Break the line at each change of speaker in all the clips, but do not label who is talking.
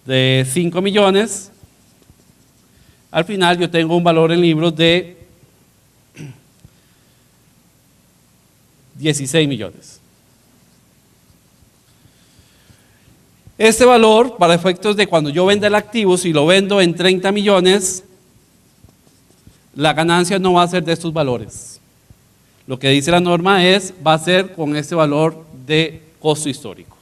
de 5 millones, al final yo tengo un valor en libros de 16 millones. Este valor, para efectos de cuando yo venda el activo, si lo vendo en 30 millones, la ganancia no va a ser de estos valores. Lo que dice la norma va a ser con este valor de costo histórico.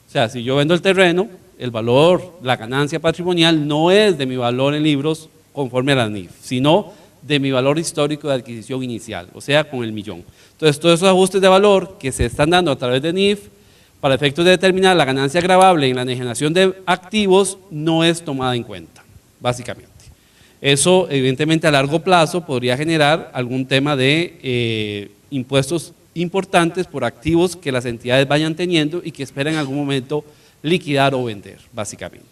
O sea, si yo vendo el terreno, el valor, la ganancia patrimonial no es de mi valor en libros conforme a la NIF, sino de mi valor histórico de adquisición inicial, o sea, con el millón. Entonces, todos esos ajustes de valor que se están dando a través de NIF, para efectos de determinar la ganancia gravable en la enajenación de activos, no es tomada en cuenta, básicamente. Eso, evidentemente, a largo plazo podría generar algún tema de impuestos importantes por activos que las entidades vayan teniendo y que esperan en algún momento liquidar o vender, básicamente.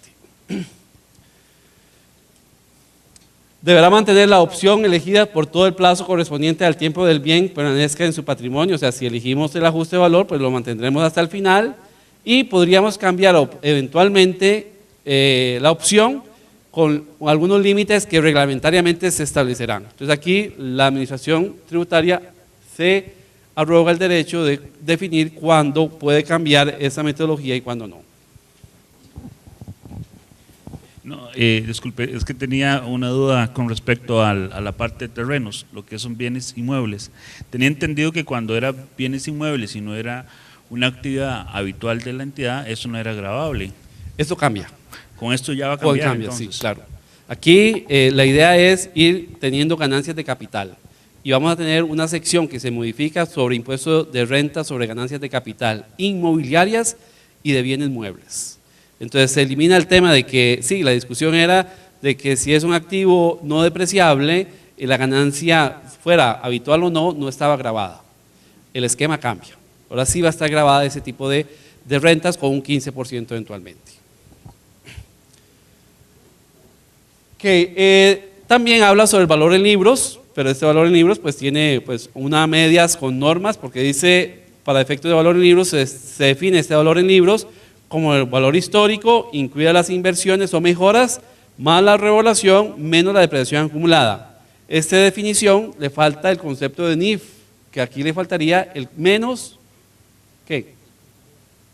Deberá mantener la opción elegida por todo el plazo correspondiente al tiempo del bien permanezca en su patrimonio. O sea, si elegimos el ajuste de valor, pues lo mantendremos hasta el final y podríamos cambiar eventualmente la opción con algunos límites que reglamentariamente se establecerán. Entonces aquí la administración tributaria se arroga el derecho de definir cuándo puede cambiar esa metodología y cuándo no.
No, disculpe, es que tenía una duda con respecto a la parte de terrenos, lo que son bienes inmuebles. Tenía entendido que cuando era bienes inmuebles y no era una actividad habitual de la entidad, eso no era gravable.
Esto cambia.
Con esto ya va a cambiar,
cambia, sí, claro. Aquí la idea es ir teniendo ganancias de capital y vamos a tener una sección que se modifica sobre impuesto de renta sobre ganancias de capital inmobiliarias y de bienes muebles. Entonces se elimina el tema de que, sí, la discusión era de que si es un activo no depreciable, la ganancia fuera habitual o no, no estaba grabada. El esquema cambia. Ahora sí va a estar grabada ese tipo de rentas con un 15% eventualmente. También habla sobre el valor en libros, pero este valor en libros pues tiene pues una medias con normas, porque dice, para efectos de valor en libros se define este valor en libros como el valor histórico, incluidas las inversiones o mejoras, más la revaluación, menos la depreciación acumulada. Esta definición le falta el concepto de NIF, que aquí le faltaría el menos, ¿qué?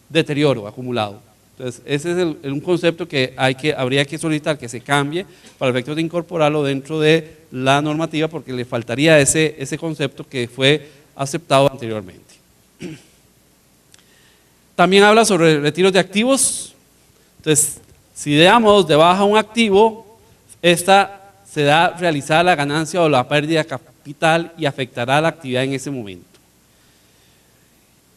Deterioro acumulado. Entonces, ese es un concepto que habría que solicitar que se cambie para efectos de incorporarlo dentro de la normativa, porque le faltaría ese concepto que fue aceptado anteriormente. También habla sobre retiros de activos. Entonces, si damos de baja un activo, esta se da realizada la ganancia o la pérdida de capital y afectará la actividad en ese momento.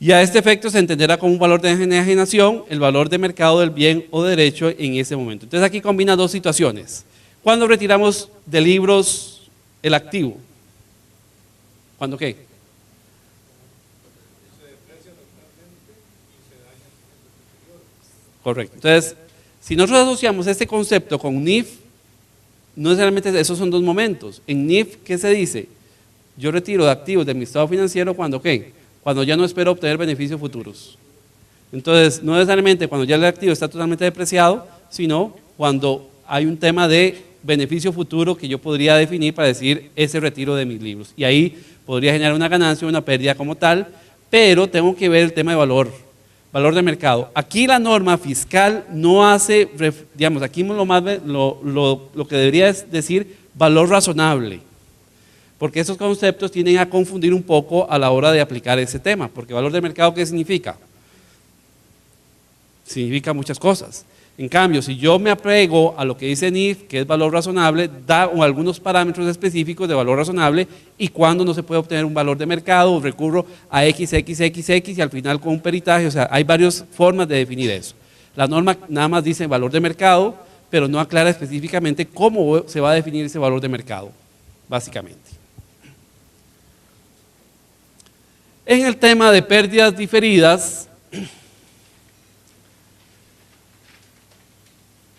Y a este efecto se entenderá como un valor de enajenación el valor de mercado del bien o derecho en ese momento. Entonces aquí combina dos situaciones. ¿Cuándo retiramos de libros el activo? ¿Cuándo qué? Correcto. Entonces, si nosotros asociamos este concepto con NIF, no necesariamente esos son dos momentos. En NIF, ¿qué se dice? Yo retiro de activos de mi estado financiero cuando ¿qué? Cuando ya no espero obtener beneficios futuros. Entonces, no necesariamente cuando ya el activo está totalmente depreciado, sino cuando hay un tema de beneficio futuro que yo podría definir para decir ese retiro de mis libros. Y ahí podría generar una ganancia o una pérdida como tal, pero tengo que ver el tema de valor de mercado. Aquí la norma fiscal no hace, digamos, aquí lo que debería es decir valor razonable, porque esos conceptos tienden a confundir un poco a la hora de aplicar ese tema, porque valor de mercado, ¿qué significa? Significa muchas cosas. En cambio, si yo me apego a lo que dice NIF, que es valor razonable, da algunos parámetros específicos de valor razonable y cuándo no se puede obtener un valor de mercado, o recurro a XXXX y al final con un peritaje. O sea, hay varias formas de definir eso. La norma nada más dice valor de mercado, pero no aclara específicamente cómo se va a definir ese valor de mercado, básicamente. En el tema de pérdidas diferidas,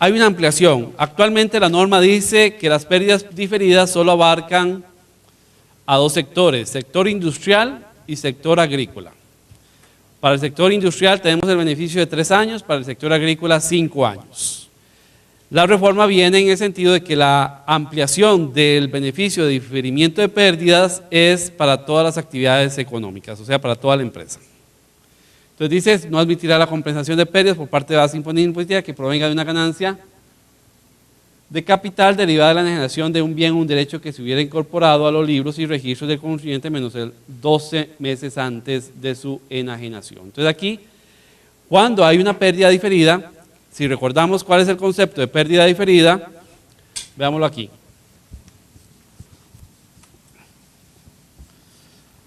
hay una ampliación. Actualmente la norma dice que las pérdidas diferidas solo abarcan a dos sectores, sector industrial y sector agrícola. Para el sector industrial tenemos el beneficio de 3 años, para el sector agrícola 5 años. La reforma viene en el sentido de que la ampliación del beneficio de diferimiento de pérdidas es para todas las actividades económicas, o sea, para toda la empresa. Entonces dice, no admitirá la compensación de pérdidas por parte de la base impositiva que provenga de una ganancia de capital derivada de la enajenación de un bien o un derecho que se hubiera incorporado a los libros y registros del contribuyente menos el 12 meses antes de su enajenación. Entonces aquí, cuando hay una pérdida diferida, si recordamos cuál es el concepto de pérdida diferida, veámoslo aquí.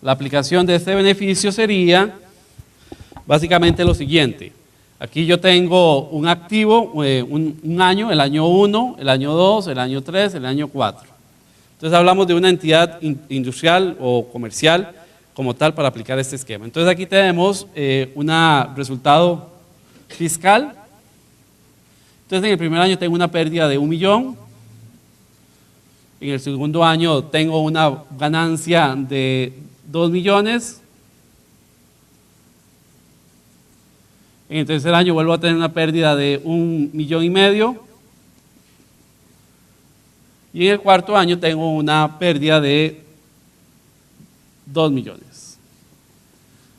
La aplicación de este beneficio sería básicamente lo siguiente. Aquí yo tengo un activo, un año, el año 1, el año 2, el año 3, el año 4. Entonces hablamos de una entidad industrial o comercial como tal para aplicar este esquema. Entonces aquí tenemos un resultado fiscal. Entonces en el primer año tengo una pérdida de 1 millón. En el segundo año tengo una ganancia de 2 millones. En el tercer año vuelvo a tener una pérdida de 1,5 millones. Y en el cuarto año tengo una pérdida de 2 millones.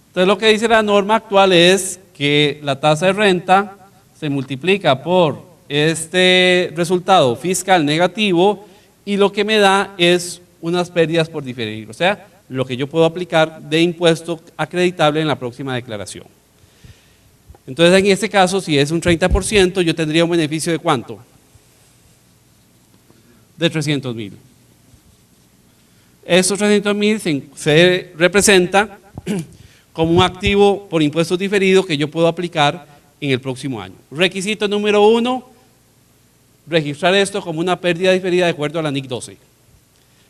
Entonces lo que dice la norma actual es que la tasa de renta se multiplica por este resultado fiscal negativo y lo que me da es unas pérdidas por diferir, o sea, lo que yo puedo aplicar de impuesto acreditable en la próxima declaración. Entonces, en este caso, si es un 30%, yo tendría un beneficio de ¿cuánto? De 300,000. Estos 300,000 se representa como un activo por impuestos diferidos que yo puedo aplicar en el próximo año. Requisito número 1, registrar esto como una pérdida diferida de acuerdo a la NIC 12.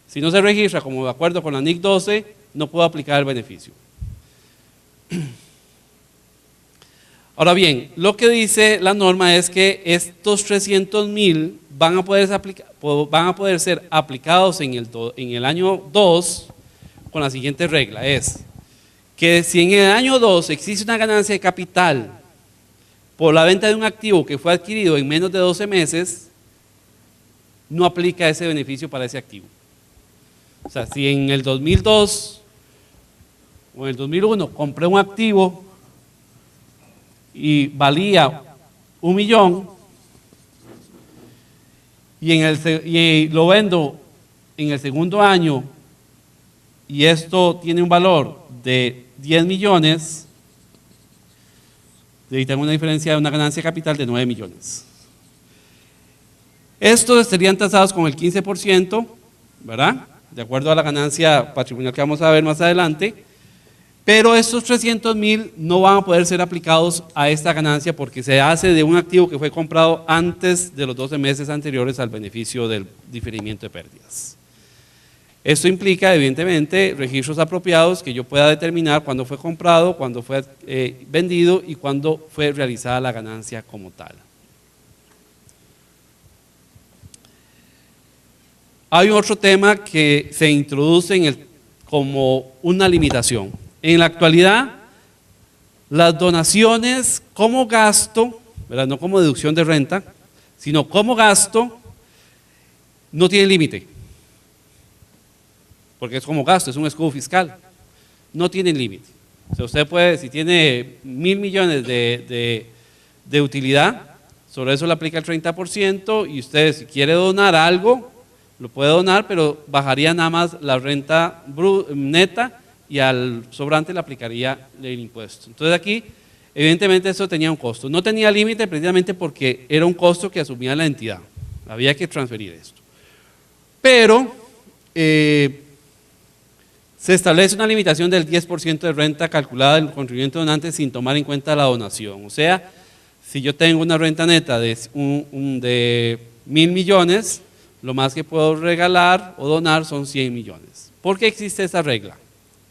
Si no se registra como de acuerdo con la NIC 12, no puedo aplicar el beneficio. Ahora bien, lo que dice la norma es que estos 300,000 van a poder ser aplicados en el año 2 con la siguiente regla, es que si en el año 2 existe una ganancia de capital por la venta de un activo que fue adquirido en menos de 12 meses, no aplica ese beneficio para ese activo. O sea, si en el 2002 o en el 2001 compré un activo y valía 1 millón y lo vendo en el segundo año y esto tiene un valor de 10 millones, y tengo una diferencia de una ganancia de capital de 9 millones. Estos estarían tasados con el 15%, ¿verdad? De acuerdo a la ganancia patrimonial que vamos a ver más adelante, pero estos 300,000 no van a poder ser aplicados a esta ganancia porque se hace de un activo que fue comprado antes de los 12 meses anteriores al beneficio del diferimiento de pérdidas. Esto implica, evidentemente, registros apropiados que yo pueda determinar cuándo fue comprado, cuándo fue vendido y cuándo fue realizada la ganancia como tal. Hay otro tema que se introduce como una limitación. En la actualidad, las donaciones como gasto, ¿verdad? No como deducción de renta, sino como gasto, no tienen límite. Porque es como gasto, es un escudo fiscal. No tienen límite. O sea, usted puede, si tiene 1,000 millones de utilidad, sobre eso le aplica el 30% y usted si quiere donar algo, lo puede donar, pero bajaría nada más la renta neta y al sobrante le aplicaría el impuesto. Entonces aquí, evidentemente eso tenía un costo. No tenía límite precisamente porque era un costo que asumía la entidad. Había que transferir esto. Pero se establece una limitación del 10% de renta calculada del contribuyente donante sin tomar en cuenta la donación. O sea, si yo tengo una renta neta de 1,000 millones, lo más que puedo regalar o donar son 100 millones. ¿Por qué existe esa regla?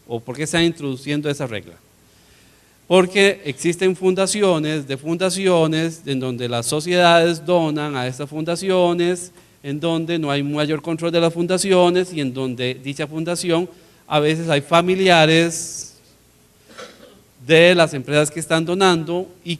¿O por qué se está introduciendo esa regla? Porque existen fundaciones en donde las sociedades donan a estas fundaciones, en donde no hay mayor control de las fundaciones y en donde dicha fundación a veces hay familiares de las empresas que están donando y